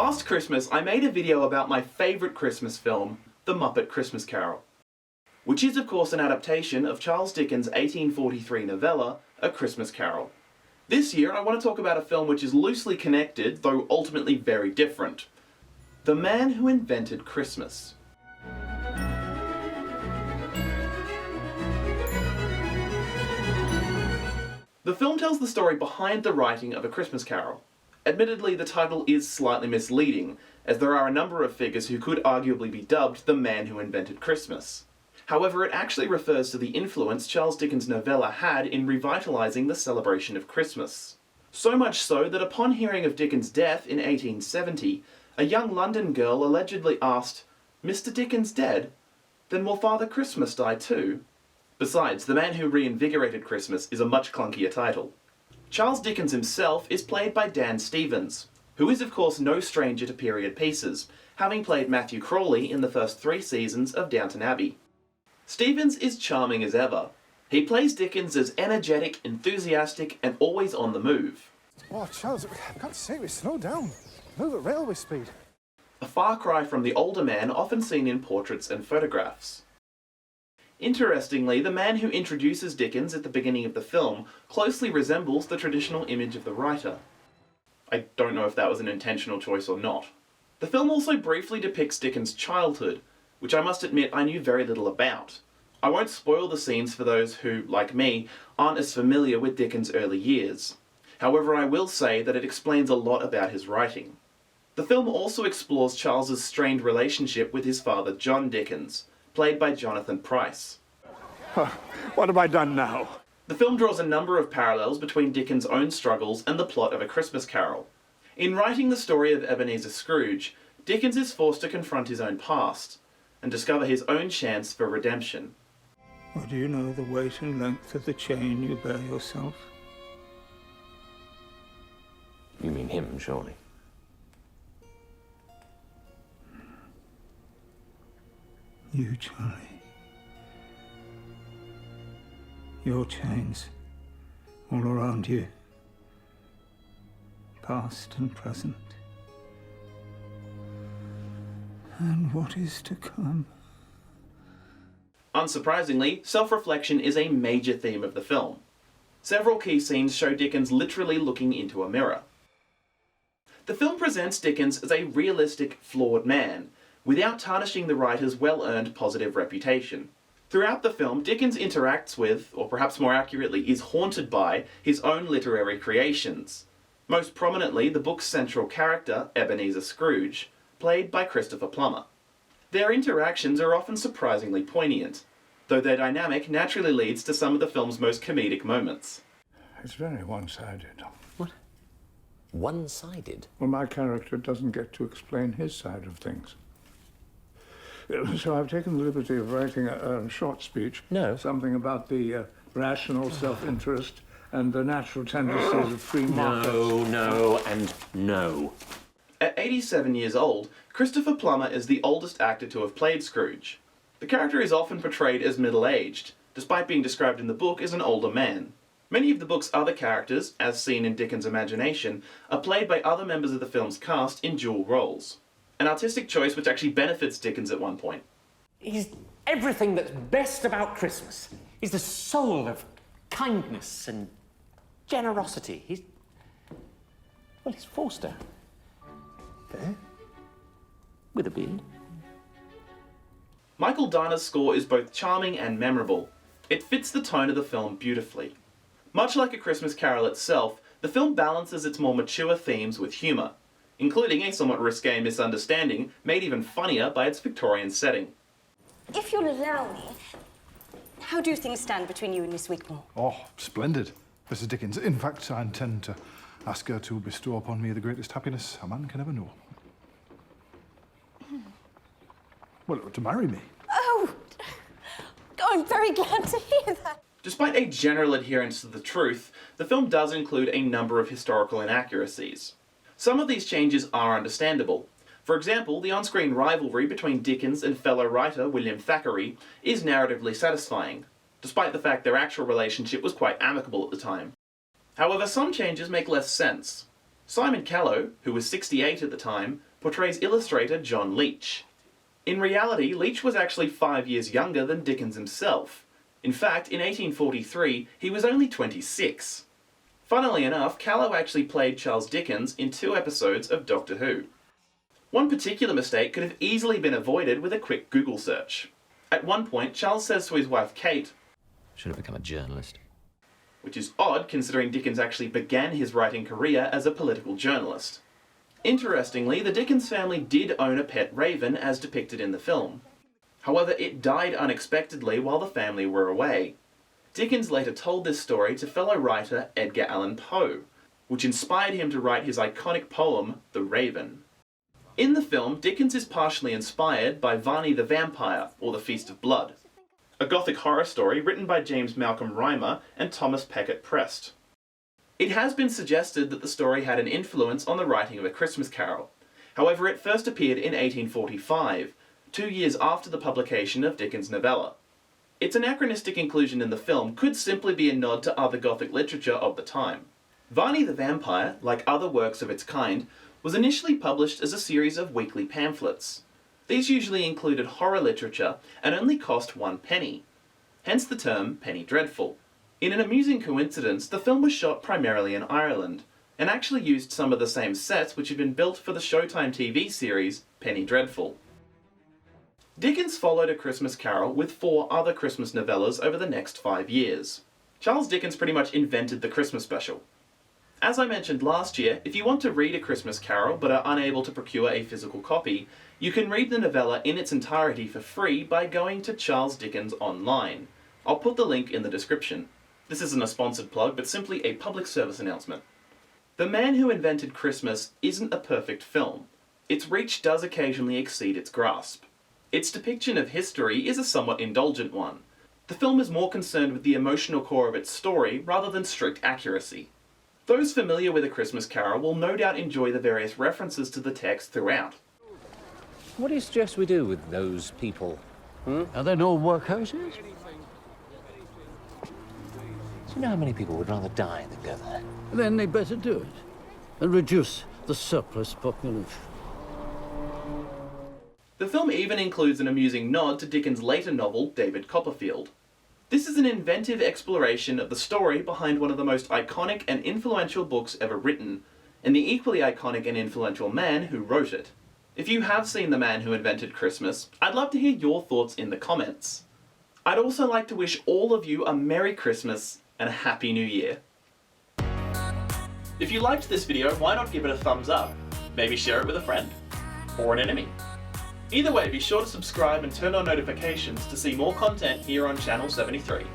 Last Christmas, I made a video about my favourite Christmas film, The Muppet Christmas Carol, which is of course an adaptation of Charles Dickens' 1843 novella, A Christmas Carol. This year, I want to talk about a film which is loosely connected, though ultimately very different. The Man Who Invented Christmas. The film tells the story behind the writing of A Christmas Carol. Admittedly, the title is slightly misleading, as there are a number of figures who could arguably be dubbed the man who invented Christmas. However, it actually refers to the influence Charles Dickens' novella had in revitalising the celebration of Christmas. So much so that upon hearing of Dickens' death in 1870, a young London girl allegedly asked, "Mr. Dickens dead? Then will Father Christmas die too?" Besides, the man who reinvigorated Christmas is a much clunkier title. Charles Dickens himself is played by Dan Stevens, who is of course no stranger to period pieces, having played Matthew Crawley in the first 3 seasons of Downton Abbey. Stevens is charming as ever. He plays Dickens as energetic, enthusiastic, and always on the move. Oh, Charles, I've got to say, we slow down. Move at railway speed. A far cry from the older man often seen in portraits and photographs. Interestingly, the man who introduces Dickens at the beginning of the film closely resembles the traditional image of the writer. I don't know if that was an intentional choice or not. The film also briefly depicts Dickens' childhood, which I must admit I knew very little about. I won't spoil the scenes for those who, like me, aren't as familiar with Dickens' early years. However, I will say that it explains a lot about his writing. The film also explores Charles's strained relationship with his father John Dickens, played by Jonathan Pryce. What have I done now? The film draws a number of parallels between Dickens' own struggles and the plot of A Christmas Carol. In writing the story of Ebenezer Scrooge, Dickens is forced to confront his own past and discover his own chance for redemption. Or do you know the weight and length of the chain you bear yourself? You mean him, surely? You, Charlie. Your chains, all around you, past and present, and what is to come. Unsurprisingly, self-reflection is a major theme of the film. Several key scenes show Dickens literally looking into a mirror. The film presents Dickens as a realistic, flawed man, without tarnishing the writer's well-earned positive reputation. Throughout the film, Dickens interacts with, or perhaps more accurately, is haunted by, his own literary creations. Most prominently, the book's central character, Ebenezer Scrooge, played by Christopher Plummer. Their interactions are often surprisingly poignant, though their dynamic naturally leads to some of the film's most comedic moments. It's very one-sided. What? One-sided? Well, my character doesn't get to explain his side of things. So I've taken the liberty of writing a short speech. No. Something about the rational self-interest and the natural tendencies of free markets. No, and no. At 87 years old, Christopher Plummer is the oldest actor to have played Scrooge. The character is often portrayed as middle-aged, despite being described in the book as an older man. Many of the book's other characters, as seen in Dickens' imagination, are played by other members of the film's cast in dual roles. An artistic choice which actually benefits Dickens at one point. He's everything that's best about Christmas. He's the soul of kindness and generosity. He's Forster. Eh? With a beard. Michael Dinah's score is both charming and memorable. It fits the tone of the film beautifully. Much like A Christmas Carol itself, the film balances its more mature themes with humour, including a somewhat risque misunderstanding made even funnier by its Victorian setting. If you'll allow me, how do things stand between you and Miss Wigmore? Oh, splendid, Mrs. Dickens. In fact, I intend to ask her to bestow upon me the greatest happiness a man can ever know. Well, to marry me. Oh, I'm very glad to hear that. Despite a general adherence to the truth, the film does include a number of historical inaccuracies. Some of these changes are understandable. For example, the on-screen rivalry between Dickens and fellow writer William Thackeray is narratively satisfying, despite the fact their actual relationship was quite amicable at the time. However, some changes make less sense. Simon Callow, who was 68 at the time, portrays illustrator John Leach. In reality, Leach was actually 5 years younger than Dickens himself. In fact, in 1843, he was only 26. Funnily enough, Callow actually played Charles Dickens in 2 episodes of Doctor Who. One particular mistake could have easily been avoided with a quick Google search. At one point, Charles says to his wife Kate, "Should have become a journalist." which is odd considering Dickens actually began his writing career as a political journalist. Interestingly, the Dickens family did own a pet raven as depicted in the film. However, it died unexpectedly while the family were away. Dickens later told this story to fellow writer Edgar Allan Poe, which inspired him to write his iconic poem, The Raven. In the film, Dickens is partially inspired by Varney the Vampire, or The Feast of Blood, a gothic horror story written by James Malcolm Rymer and Thomas Peckett Prest. It has been suggested that the story had an influence on the writing of A Christmas Carol. However, it first appeared in 1845, 2 years after the publication of Dickens' novella. Its anachronistic inclusion in the film could simply be a nod to other Gothic literature of the time. Varney the Vampire, like other works of its kind, was initially published as a series of weekly pamphlets. These usually included horror literature and only cost 1 penny, hence the term penny dreadful. In an amusing coincidence, the film was shot primarily in Ireland, and actually used some of the same sets which had been built for the Showtime TV series Penny Dreadful. Dickens followed A Christmas Carol with 4 other Christmas novellas over the next 5 years. Charles Dickens pretty much invented the Christmas special. As I mentioned last year, if you want to read A Christmas Carol but are unable to procure a physical copy, you can read the novella in its entirety for free by going to Charles Dickens Online. I'll put the link in the description. This isn't a sponsored plug, but simply a public service announcement. The Man Who Invented Christmas isn't a perfect film. Its reach does occasionally exceed its grasp. Its depiction of history is a somewhat indulgent one. The film is more concerned with the emotional core of its story rather than strict accuracy. Those familiar with A Christmas Carol will no doubt enjoy the various references to the text throughout. What do you suggest we do with those people? Are there no workhouses? Do you know how many people would rather die than go there? Then they better do it and reduce the surplus population. The film even includes an amusing nod to Dickens' later novel, David Copperfield. This is an inventive exploration of the story behind one of the most iconic and influential books ever written, and the equally iconic and influential man who wrote it. If you have seen The Man Who Invented Christmas, I'd love to hear your thoughts in the comments. I'd also like to wish all of you a Merry Christmas and a Happy New Year. If you liked this video, why not give it a thumbs up? Maybe share it with a friend. Or an enemy. Either way, be sure to subscribe and turn on notifications to see more content here on Channel 73.